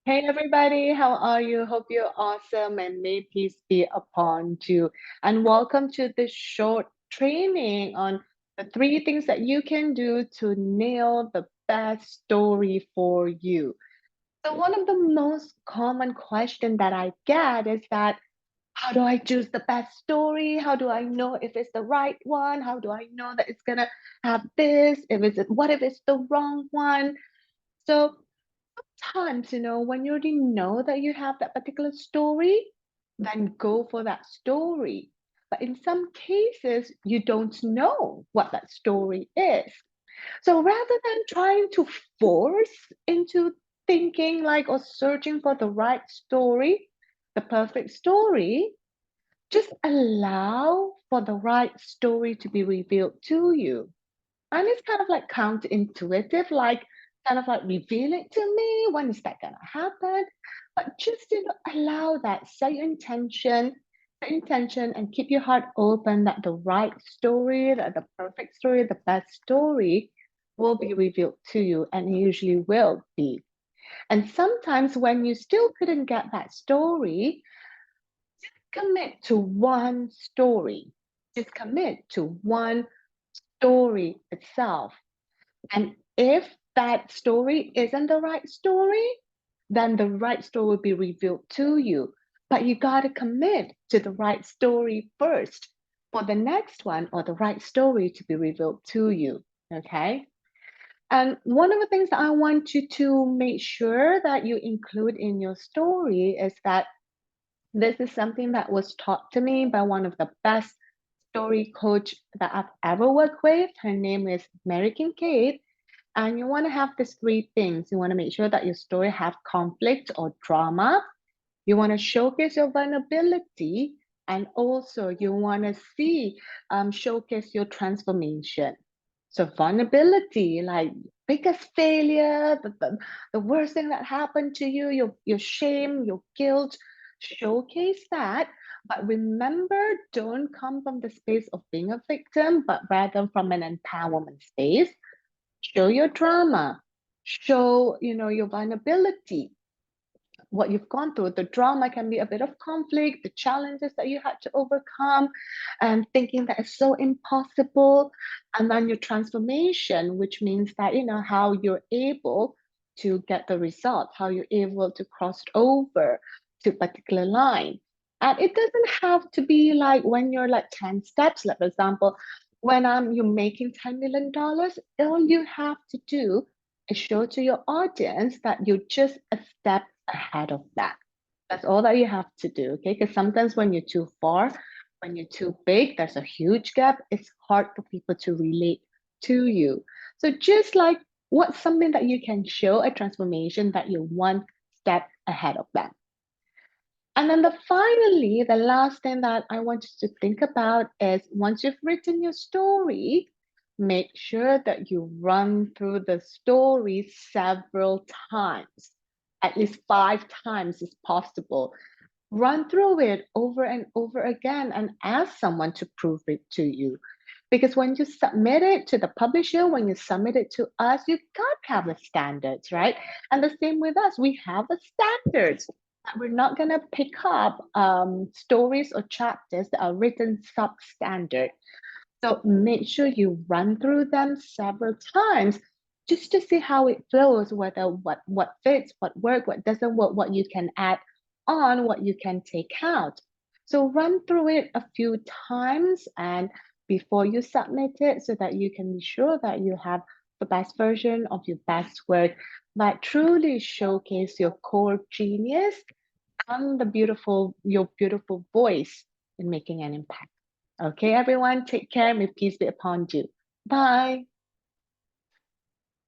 Hey everybody, how are you? Hope you're awesome and may peace be upon you. And welcome to this short training on the three things that you can do to nail the best story for you. So one of the most common question that I get is that how do I choose the best story? How do I know if it's the right one? How do I know that it's gonna have this? If it's what if it's the wrong one? So times, when you already know that you have that particular story, then go for that story. But in some cases, you don't know what that story is. So rather than trying to force into thinking like or searching for the right story, the perfect story, just allow for the right story to be revealed to you. And it's kind of like counterintuitive, like kind of like reveal it to me. When is that gonna happen? But just allow that, set your intention, and keep your heart open that the right story, that the perfect story, the best story will be revealed to you, and it usually will be. And sometimes when you still couldn't get that story, commit to one story. Just commit to one story itself. And if that story isn't the right story, then the right story will be revealed to you. But you got to commit to the right story first for the next one or the right story to be revealed to you. Okay. And one of the things that I want you to make sure that you include in your story is that this is something that was taught to me by one of the best story coach that I've ever worked with. Her name is Mary Kincaid. And you want to have these three things. You want to make sure that your story have conflict or drama. You want to showcase your vulnerability, and also you want to showcase your transformation. So vulnerability, like biggest failure, the worst thing that happened to you, your shame, your guilt, showcase that. But remember, don't come from the space of being a victim, but rather from an empowerment space. Show your drama, show your vulnerability, what you've gone through. The drama can be a bit of conflict, the challenges that you had to overcome, and thinking that it's so impossible. And then your transformation, which means that how you're able to get the result, how you're able to cross over to a particular line. And it doesn't have to be like when you're like 10 steps, like for example, when you're making $10 million, all you have to do is show to your audience that you're just a step ahead of that. That's all that you have to do, okay? Because sometimes when you're too far, when you're too big, there's a huge gap. It's hard for people to relate to you. So just like what's something that you can show a transformation that you're one step ahead of them. And then finally, the last thing that I want you to think about is once you've written your story, make sure that you run through the story several times, at least 5 times is possible. Run through it over and over again and ask someone to prove it to you. Because when you submit it to the publisher, when you submit it to us, you got to have a standards, right? And the same with us, we have a standards that we're not going to pick up stories or chapters that are written substandard. So make sure you run through them several times just to see how it flows, whether what fits, what works, what doesn't work, what you can add on, what you can take out. So run through it a few times and before you submit it so that you can be sure that you have the best version of your best work that truly showcase your core genius and your beautiful voice in making an impact. Okay, everyone, take care. May peace be upon you. Bye.